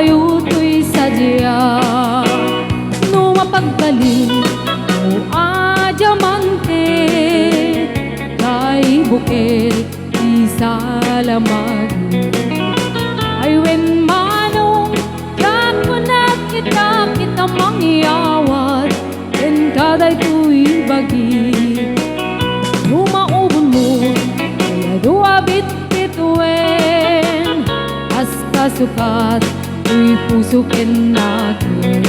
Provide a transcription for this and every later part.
kayo to'y sadya. No mapagbalin mo diamante kay bukid isalamag. Ay when manong ko na kita mangyawat en kaday to'y bagi. Lumaubon mo kaya duabit bituin hasta sukat to'y pusukin natin.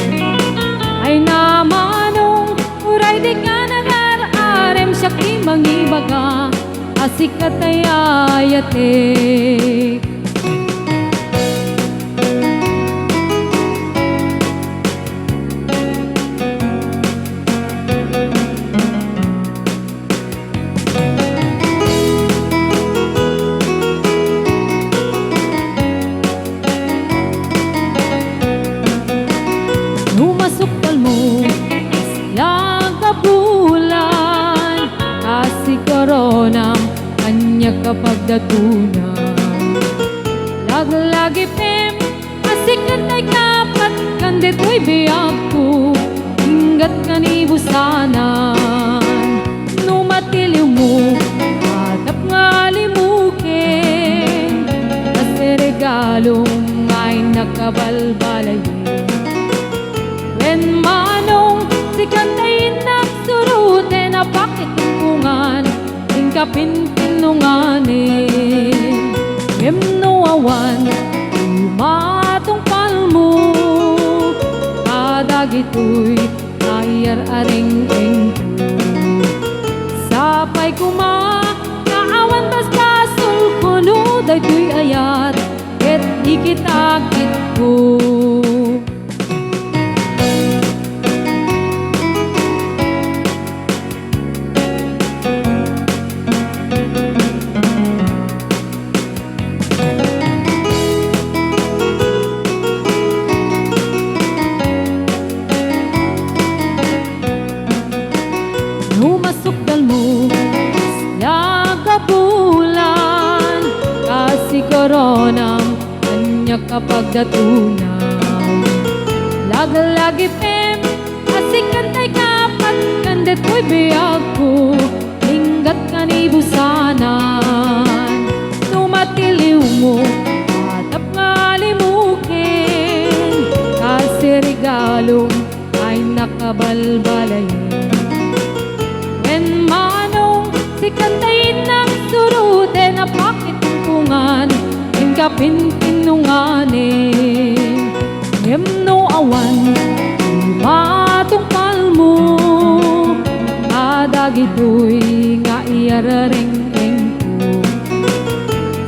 Ay namanong uray di ka nagararem siya kimangibaga asikat ay ayatik. Lumasukal mo islang kabulan kasi koronam kanya kapag datunan. Laglagi pem kasi kanay kapat kandet ko'y biyag ko hinggat kanibusanan. Numatiliw mo atap nga limukin kasi regalong ay nakabalbalayin. When manong si kantayin nagsurute na pakitungkungan tingkapin pinunganin. Emnoawan umatong palmo kadagito'y ayar-aring engko. Sapay kuma kaawan basta sulkuno dayto'y ayat ket ikitakit ko. Lumasukdal mo islang kabulan kasi koronam kanya kapag datunan. Laglagi pem kasi kantay kapat kandet ko'y biyag ko hinggat kanibusanan. Numatiliw mo atap nga limukin kasi regalong ay nakabalbalayin. When manong si kantayin ng surute na pakitungkungan tingkapin pinunganin. Emno awan umatong palmo kadagito'y nga iyararing engko.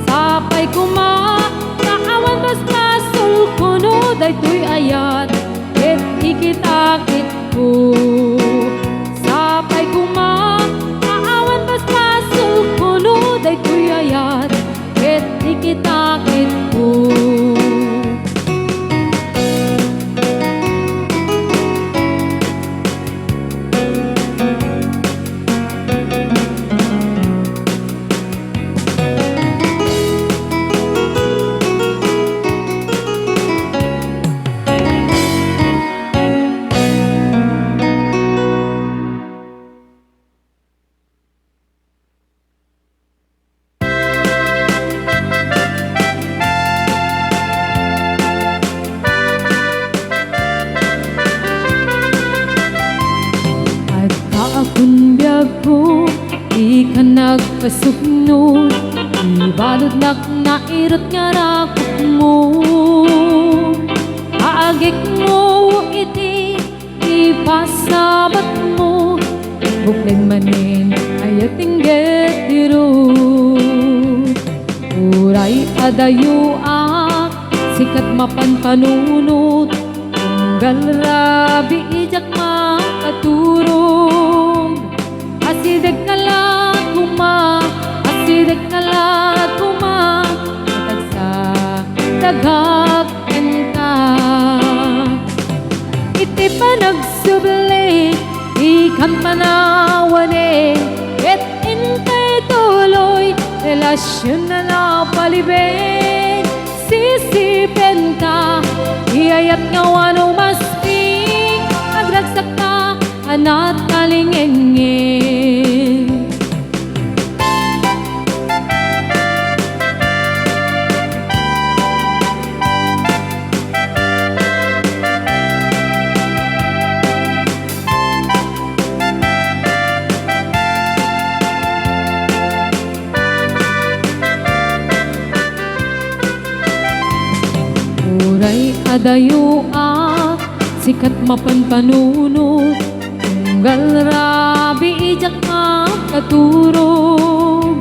Sapay kuma kaawan basta sulkuno dayto'y ayat ket ikitakit ko. Sapay kuma kaawan basta sulkuno dayto'y ayat ket ikitakit ko. Akong biyag ko, di ka nagpasukno, ibalod nak nairot nga rakot mo. Aagik mo iti, ipasabat mo, buklen manin ay atingget diro. Uray adayo sikat mapanpanunot, tunggal rabi ijak makaturong. Asidag kalat kuma, asidag kalat kuma, matagsa dagak enta. Iti pa nagsubli, ikan panawane, et intay tuloy, relasyon na napalibig. Sisipin ka, nga wano masping Agragsak ka anat kalingengeng Uray adayo sikat mapanpanunod Tunggal rabi ijak katurog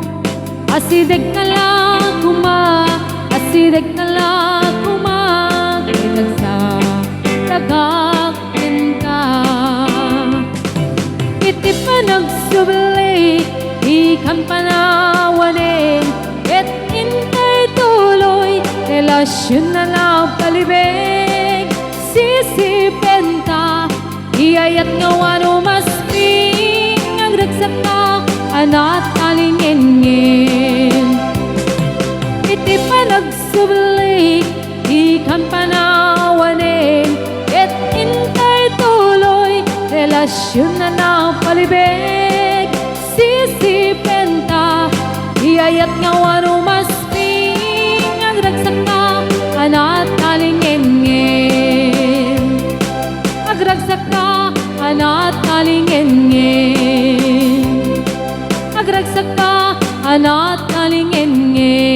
Asideg na lakuma Asideg na lakuma Kitag sa tagakin ka Iti pa nagsubli Ikan panawanin Et intay tuloy Relasyon na lang palibig Sisipenta Iyayat nga wano masping Agragsak ka anat kalingengeng Iti pa nagsubli Ikan panawanin Et intay tuloy Relasyon na lang palibig Sisipenta Iyayat nga wano masping Agragsak ka anat kalingengeng Agragsak ka anat kalingengeng Agragsak ka anat kalingengeng